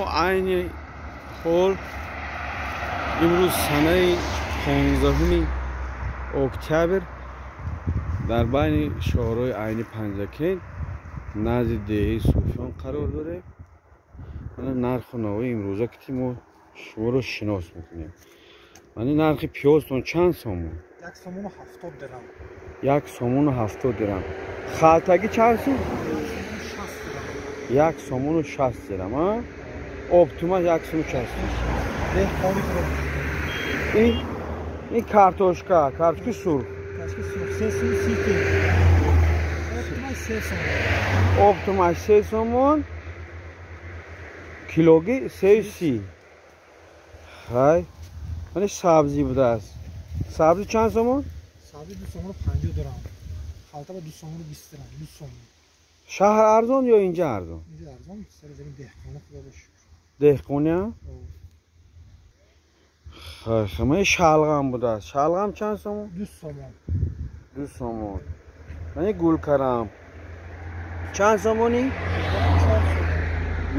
aynı hol امروز سنه 15 اکتبر در بین شهرهای عین پنجکین نزد دهه صوفیان قرار داره. من نرخ نوای امروزه که ما شما رو شناس میکنیم. من نرخ پیازتون چند سومون؟ 1 سومون و 70 درم. 1 سومون و 70 درم. خالتگی چند سوم؟ 1 سومون و 60 درم. ها؟ اپتیما 1 سومون و 60 درم. این کارتوشکا سرخ. سرخ 3 سومون 30 تا. اپتیما 3 سومون کیلوگی 330. های من سبزی بوده است. سبزی چند سومون؟ سبزی 2 سومون و 50 درم. خالتا با 2 سومون و 20 درم. 2 سومون. شهر ارزان یا اینجا ارزان؟ اینجا ارزان. سر زمین دهقانه خدا باشی. دهقانه؟ خیلی من شلغم بوده است. شلغم چند سومون؟ 2 سومون. 2 سومون. من گل کرم چند سومونی؟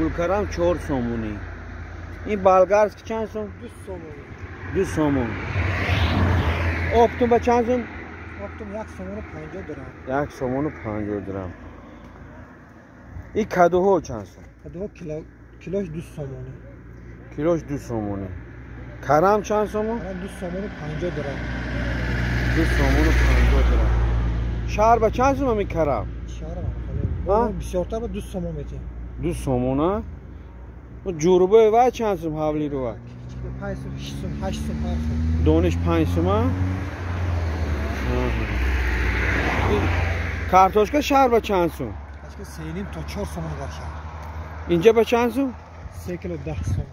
گل کرم 4 سومونی. این بالگرز که چند سوم؟ 2 سومون. 2 سومون. اپتون با چند سوم؟ اپتون 1 سومون و 50 درم. 1 سومون و 50 درم. این کدوها چند سوم؟ کدوها کیلوش 2 سومونی. کیلوش 2 سومونی. کرم چند سومون؟ کرم 2 سومون و 50 درم. 2 سومون و 50 درم. شهر با چند سوم می کرم؟ شهر با خیلی. بسیارتر با 2 سومون میتیم. 2 سومون ها؟ و جوربه و چند سوم حولی رو و؟ 5 سوم 6 سوم 8 سوم. دونش 5 سوم ها؟ کارتوشکا شهر با چند سوم؟ کارتوشکا 3.5 تا 4 سومون در شهر. اینجا با چند سوم؟ 3 کیلو 10 سومون.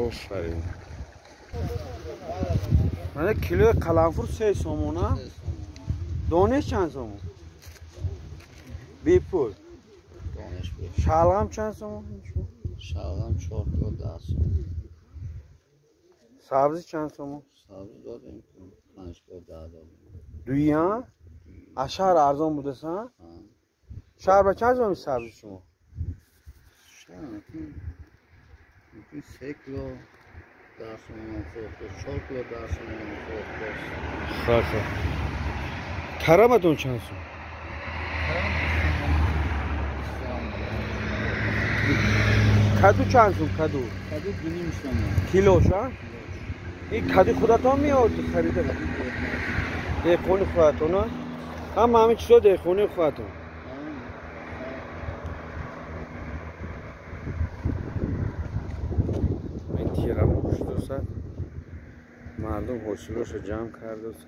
آفرین. من کیلو قلنفور 3 سومون ها؟ دونش چند سومون؟ بی پول. شلغم چند سومون؟ شلغم 4 کیلو 10 سومون. سبزی چند سومون؟ سبزی دادیم 5 کیلو 10 دادیم. دویی ها؟ از شهر ارزان بوده سن؟ شهر با چند سومون سبزی شما؟ شهر 3 کیلو 10 سومون فروخته. 4 کیلو 10 سومون فروخته. خیلی. کرمتون چند سومون؟ کدو چند سوم کدو؟ کدو 2.5 سومون. کیلوش ها؟ این کدو خودتون میاد خریده؟ دهقانی خودتون ها؟ همه چیزا دهقانی خودتون. این تیرمون کشت دوست مردم حوصله‌اش رو جمع کرده دوست